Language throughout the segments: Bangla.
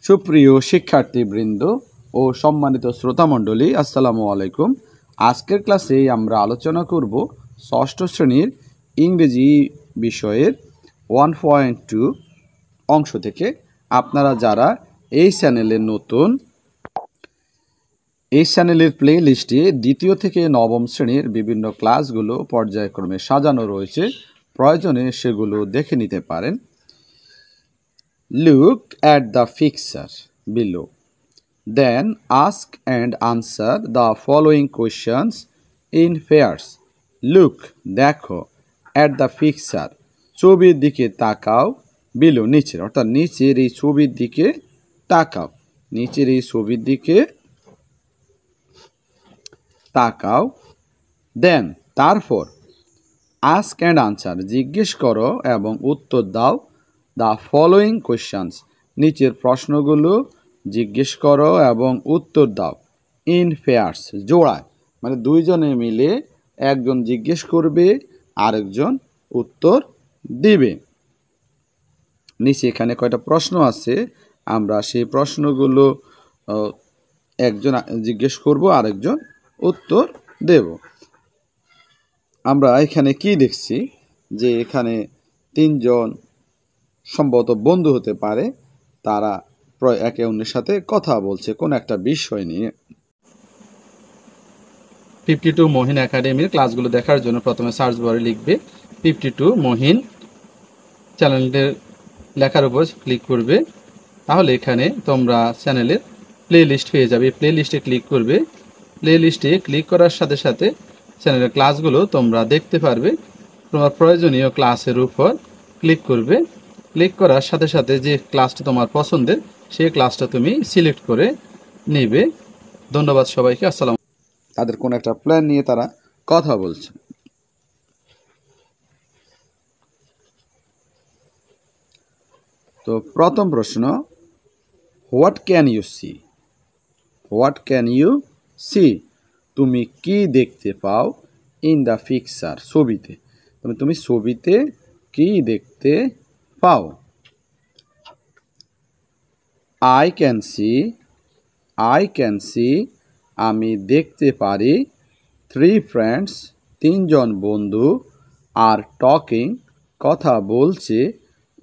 সুপ্রিয় শিক্ষার্থীবৃন্দ ও সম্মানিত শ্রোতামণ্ডলী, আসসালামু আলাইকুম। আজকের ক্লাসে আমরা আলোচনা করব ষষ্ঠ শ্রেণীর ইংরেজি বিষয়ের 1.2 অংশ থেকে। আপনারা যারা এই চ্যানেলে নতুন, এই চ্যানেলের প্লে লিস্টে দ্বিতীয় থেকে নবম শ্রেণীর বিভিন্ন ক্লাসগুলো পর্যায়ক্রমে সাজানো রয়েছে, প্রয়োজনে সেগুলো দেখে নিতে পারেন। Look at the picture below. Then ask and answer the following questions in pairs. Look, দেখো, at the picture, ছবির দিকে তাকাও, below, নিচের, অর্থাৎ নিচের এই ছবির দিকে তাকাও, নিচের এই ছবির দিকে তাকাও। Then, তারপর, ask and answer, জিজ্ঞেস করো এবং উত্তর দাও। The following questions, নিচের প্রশ্নগুলো জিজ্ঞেস করো এবং উত্তর দাও। In pairs, জোড়ায়, মানে দুইজনে মিলে একজন জিজ্ঞেস করবে আরেকজন উত্তর দিবে। নিচে এখানে কয়টা প্রশ্ন আছে, আমরা সেই প্রশ্নগুলো একজন জিজ্ঞেস করব, আরেকজন উত্তর দেব। আমরা এখানে কি দেখছি যে এখানে তিনজন সম্ভবত বন্ধু হতে পারে, তারা একে অন্যের সাথে কথা বলছে কোন একটা বিষয় নিয়ে। 52 মহিন একাডেমির ক্লাসগুলো দেখার জন্য প্রথমে সার্চ বারে লিখবে 52 মহিন, চ্যানেলটির লেখার উপর ক্লিক করবে, তাহলে এখানে তোমরা চ্যানেলের প্লে লিস্ট পেয়ে যাবে। প্লে লিস্টে ক্লিক করবে, প্লে লিস্টে ক্লিক করার সাথে সাথে চ্যানেলের ক্লাসগুলো তোমরা দেখতে পারবে। তোমার প্রয়োজনীয় ক্লাসের উপর ক্লিক করবে, ক্লিক করার সাথে সাথে যে ক্লাসটা তোমার পছন্দের সেই ক্লাসটা তুমি সিলেক্ট করে নেবে। ধন্যবাদ সবাইকে, আসসালাম। তাদের কোন একটা প্ল্যান নিয়ে তারা কথা বলছে। তো প্রথম প্রশ্ন, what can you see? What can you see, তুমি কি দেখতে পাও? ইন দ্য পিকচার, ছবিতে, তুমি ছবিতে কি দেখতে পাও? I can see, I can see, আমি দেখতে পারি। 3 ফ্রেন্ডস, তিনজন বন্ধু, আর টকিং, কথা বলছে,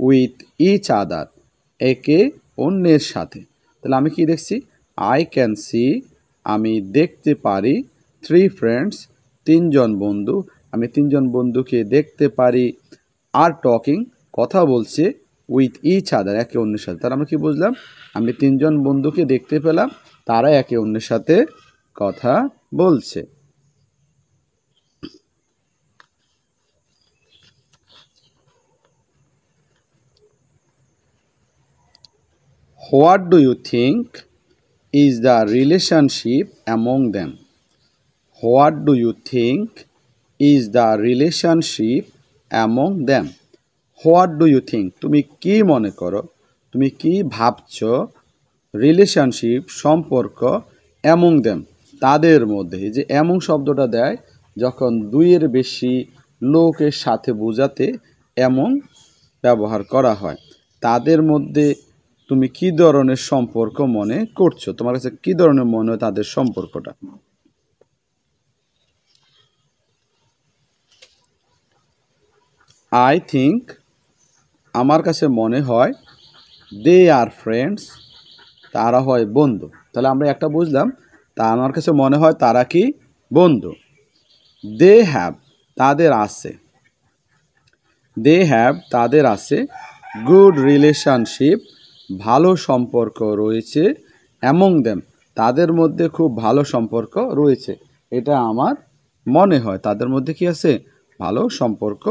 উইথ ইচ আদার, একে অন্যের সাথে। তাহলে আমি কি দেখছি? আই ক্যান সি, আমি দেখতে পারি। 3 ফ্রেন্ডস, তিনজন বন্ধু, আমি তিনজন বন্ধুকে দেখতে পারি। আর টকিং, কথা বলছে, উইথ ইচ আদার, একে অন্যের সাথে। তাহলে আমরা কি বুঝলাম? আমি তিনজন বন্ধুকে দেখতে পেলাম, তারা একে অন্যের সাথে কথা বলছে। What do you think is the relationship among them? What do you think is the relationship among them? What do you think, তুমি কি মনে করো, তুমি কি ভাবছ? রিলেশনশিপ, সম্পর্ক, অ্যামং দেম, তাদের মধ্যে। যে অ্যামং শব্দটা দেয় যখন দুইয়ের বেশি লোকের সাথে বোঝাতে অ্যামং ব্যবহার করা হয়। তাদের মধ্যে তুমি কি ধরনের সম্পর্ক মনে করছো? তোমার কাছে কি ধরনের মনে হয় তাদের সম্পর্কটা? আই থিঙ্ক, আমার কাছে মনে হয়। দে আর ফ্রেন্ডস, তারা হয় বন্ধু। তাহলে আমরা একটা বুঝলাম, তা আমার কাছে মনে হয় তারা কি বন্ধু। দে হ্যাভ, তাদের আছে। দে হ্যাভ, তাদের আছে। গুড রিলেশনশিপ, ভালো সম্পর্ক রয়েছে। অ্যামং দেম, তাদের মধ্যে খুব ভালো সম্পর্ক রয়েছে। এটা আমার মনে হয় তাদের মধ্যে কি আছে? ভালো সম্পর্ক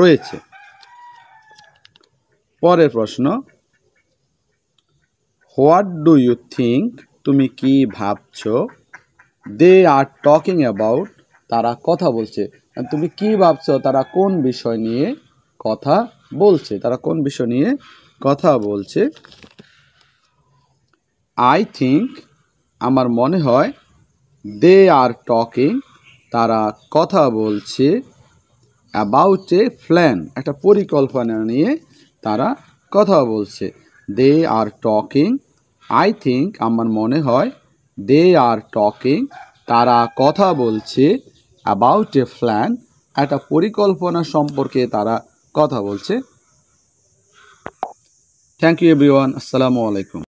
রয়েছে। পরের প্রশ্ন, হোয়াট ডু ইউ থিঙ্ক, তুমি কি ভাবছো? দে আর টকিং অ্যাবাউট, তারা কথা বলছে। তুমি কি ভাবছো তারা কোন বিষয় নিয়ে কথা বলছে? তারা কোন বিষয় নিয়ে কথা বলছে? আই থিঙ্ক, আমার মনে হয়। দে আর টকিং, তারা কথা বলছে। অ্যাবাউট এ প্ল্যান, একটা পরিকল্পনা নিয়ে তারা কথা বলছে। দে আর টকিং আই থিঙ্ক আমার মনে হয় দে আর টকিং তারা কথা বলছে অ্যাবাউট এ প্ল্যান একটা পরিকল্পনা সম্পর্কে তারা কথা বলছে। Thank you everyone. আসসালামু আলাইকুম।